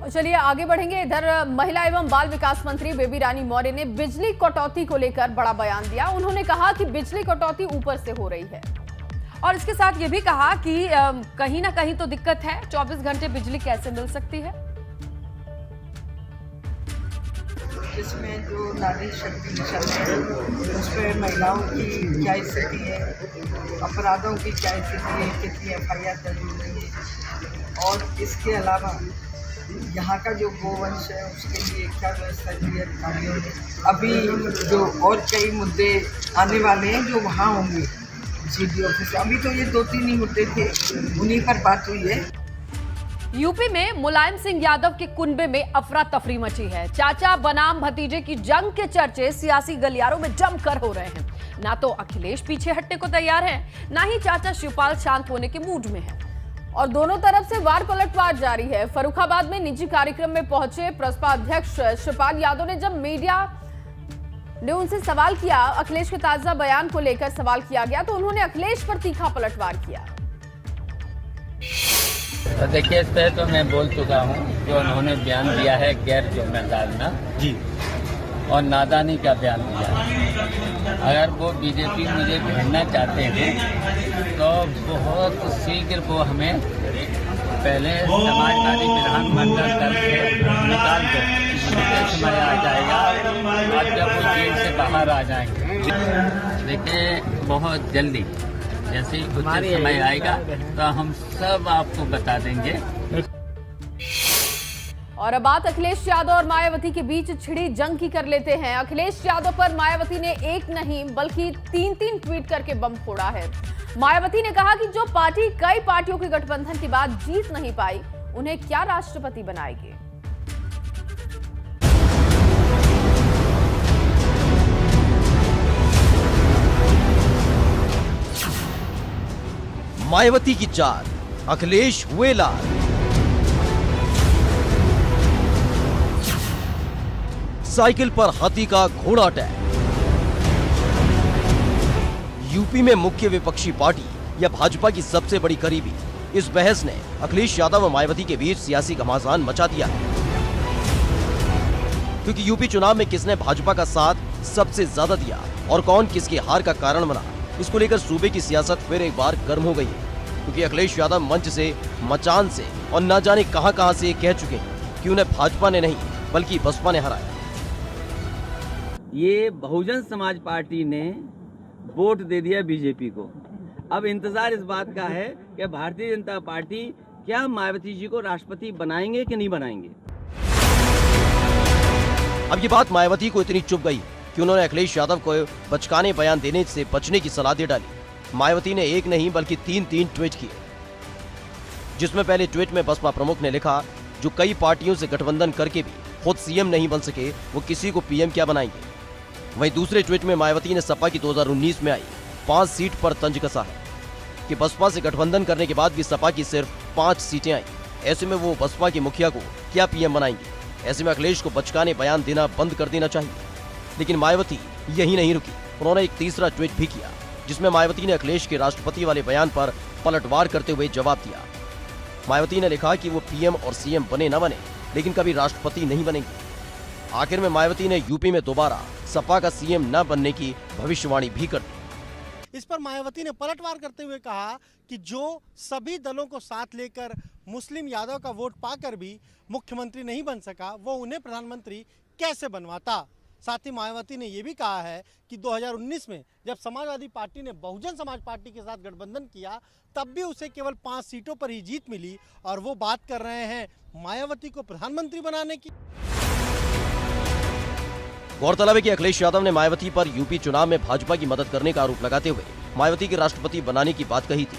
चलिए आगे बढ़ेंगे। इधर महिला एवं बाल विकास मंत्री बेबी रानी मौर्य ने बिजली कटौती को लेकर बड़ा बयान दिया। उन्होंने कहा कि बिजली कटौती ऊपर से हो रही है और इसके साथ ये भी कहा कि कहीं ना कहीं तो दिक्कत है, 24 घंटे बिजली कैसे मिल सकती है। इसमें जो नारी शक्ति मिशन है उस पर महिलाओं की क्या स्थिति है, अपराधों की क्या स्थिति है, कितनी FIR दर्ज हो रही है और इसके अलावा यहाँ का जो गोवंश है उसके लिए क्या व्यवस्था की है अधिकारियों ने। अभी जो और कई मुद्दे आने वाले हैं जो वहाँ होंगे CD ऑफिस। अभी तो ये 2-3 ही मुद्दे थे, उन्हीं पर बात हुई है। यूपी में मुलायम सिंह यादव के कुनबे में अफरा तफरी मची है। चाचा बनाम भतीजे की जंग के चर्चे सियासी गलियारों में जमकर हो रहे हैं। ना तो अखिलेश पीछे हटने को तैयार है, ना ही चाचा शिवपाल शांत होने के मूड में है और दोनों तरफ से वार पलटवार जारी है। फर्रुखाबाद में निजी कार्यक्रम में पहुंचे प्रसपा अध्यक्ष शिवपाल यादव ने जब मीडिया ने उनसे सवाल किया, अखिलेश के ताजा बयान को लेकर सवाल किया गया तो उन्होंने अखिलेश पर तीखा पलटवार किया। तो देखिए, इस पे तो मैं बोल चुका हूँ, जो उन्होंने बयान दिया है गैर जिम्मेदाराना जी और नादानी का बयान दिया है। अगर वो बीजेपी मुझे भेजना चाहते हैं तो बहुत शीघ्र वो हमें पहले समाजवादी विधानमंडल दल से निकाल कर समय आ जाएगा और जब वो जेल से बाहर आ जाएंगे, देखिए बहुत जल्दी जैसे ही कुछ समय आएगा तो हम सब आपको बता देंगे। और अब बात अखिलेश यादव और मायावती के बीच छिड़ी जंग की कर लेते हैं। अखिलेश यादव पर मायावती ने एक नहीं बल्कि 3 ट्वीट करके बम फोड़ा है। मायावती ने कहा कि जो पार्टी कई पार्टियों के गठबंधन के बाद जीत नहीं पाई, उन्हें क्या राष्ट्रपति बनाएगी। मायावती की चाल, अखिलेश हुए लाल। साइकिल पर हाथी का घोड़ा अटैक। यूपी में मुख्य विपक्षी पार्टी या भाजपा की सबसे बड़ी करीबी, इस बहस ने अखिलेश यादव और मायावती के बीच सियासी घमासान मचा दिया है। क्योंकि यूपी चुनाव में किसने भाजपा का साथ सबसे ज्यादा दिया और कौन किसकी हार का कारण बना, इसको लेकर सूबे की सियासत फिर एक बार गर्म हो गई है। क्योंकि अखिलेश यादव मंच से, मचान से और न जाने कहां से कह चुके हैं कि उन्हें भाजपा ने नहीं बल्कि बसपा ने हराया। ये बहुजन समाज पार्टी ने वोट दे दिया बीजेपी को। अब इंतजार इस बात का है कि भारतीय जनता पार्टी क्या मायावती जी को राष्ट्रपति बनाएंगे कि नहीं बनाएंगे। अब ये बात मायावती को इतनी चुभ गई कि उन्होंने अखिलेश यादव को बचकाने बयान देने से बचने की सलाह दे डाली। मायावती ने एक नहीं बल्कि 3 ट्वीट किए, जिसमें पहले ट्वीट में बसपा प्रमुख ने लिखा, जो कई पार्टियों से गठबंधन करके भी खुद सीएम नहीं बन सके, वो किसी को पीएम क्या बनाएंगे। वहीं दूसरे ट्वीट में मायावती ने सपा की 2019 में आई 5 सीट पर तंज कसा है कि बसपा से गठबंधन करने के बाद भी सपा की सिर्फ 5 सीटें आई। ऐसे में वो बसपा की मुखिया को क्या पीएम बनाएंगे। ऐसे में अखिलेश को बचकाने बयान देना बंद कर देना चाहिए। लेकिन मायावती यही नहीं रुकी, उन्होंने एक तीसरा ट्वीट भी किया, जिसमें मायावती ने अखिलेश के राष्ट्रपति वाले बयान पर पलटवार करते हुए जवाब दिया। मायावती ने लिखा कि वो पीएम और सीएम बने न बने, लेकिन कभी राष्ट्रपति नहीं बनेंगे। आखिर में मायावती ने यूपी में दोबारा सपा का सीएम न बनने की भविष्यवाणी भी कर दी। इस पर मायावती ने पलटवार करते हुए कहा कि जो सभी दलों को साथ लेकर मुस्लिम यादव का वोट पाकर भी मुख्यमंत्री नहीं बन सका, वो उन्हें प्रधानमंत्री कैसे बनवाता। साथ ही मायावती ने यह भी कहा है कि 2019 में जब समाजवादी पार्टी ने बहुजन समाज पार्टी के साथ गठबंधन किया, तब भी उसे केवल 5 सीटों पर ही जीत मिली और वो बात कर रहे हैं मायावती को प्रधानमंत्री बनाने की। गौरतलब है कि अखिलेश यादव ने मायावती पर यूपी चुनाव में भाजपा की मदद करने का आरोप लगाते हुए मायावती के राष्ट्रपति बनाने की बात कही थी।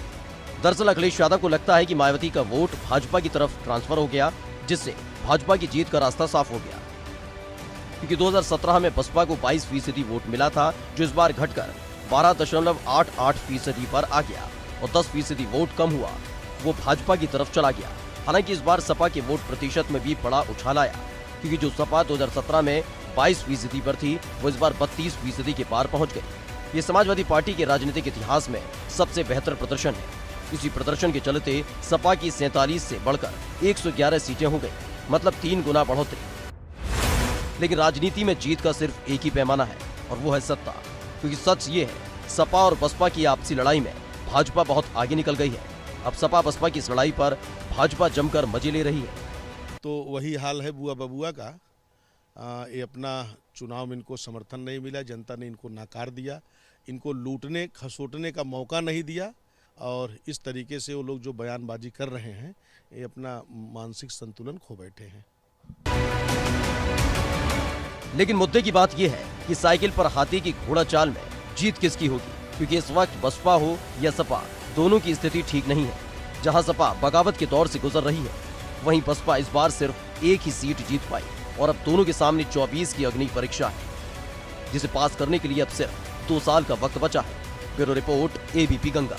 दरअसल अखिलेश यादव को लगता है कि मायावती का वोट भाजपा की तरफ ट्रांसफर हो गया, जिससे भाजपा की जीत का रास्ता साफ हो गया। क्योंकि 2017 में बसपा को 22% वोट मिला था, जो इस बार घटकर 12.88% पर आ गया और 10% वोट कम हुआ, वो भाजपा की तरफ चला गया। हालांकि इस बार सपा के वोट प्रतिशत में भी बड़ा उछाल आया, क्योंकि जो सपा 2017 में 22% पर थी, वो इस बार 32% के पार पहुंच गई। ये समाजवादी पार्टी के राजनीतिक इतिहास में सबसे बेहतर प्रदर्शन है। इसी प्रदर्शन के चलते सपा की 47 से बढ़कर 111 सीटें हो गई। मतलब 3 गुना बढ़ोतरी। लेकिन राजनीति में जीत का सिर्फ एक ही पैमाना है और वो है सत्ता, क्योंकि सच ये है सपा और बसपा की आपसी लड़ाई में भाजपा बहुत आगे निकल गई है। अब सपा बसपा की इस लड़ाई पर भाजपा जमकर मजे ले रही है। तो वही हाल है बुआ बबुआ का। ये अपना चुनाव में इनको समर्थन नहीं मिला, जनता ने इनको नकार दिया, इनको लूटने खसोटने का मौका नहीं दिया और इस तरीके से वो लोग जो बयानबाजी कर रहे हैं ये अपना मानसिक संतुलन खो बैठे हैं। लेकिन मुद्दे की बात यह है कि साइकिल पर हाथी की घोड़ा चाल में जीत किसकी होगी, क्योंकि इस वक्त बसपा हो या सपा दोनों की स्थिति ठीक नहीं है। जहां सपा बगावत के दौर से गुजर रही है, वहीं बसपा इस बार सिर्फ एक ही सीट जीत पाई और अब दोनों के सामने 24 की अग्नि परीक्षा है, जिसे पास करने के लिए अब सिर्फ 2 साल का वक्त बचा है। Bureau report, ABP Ganga.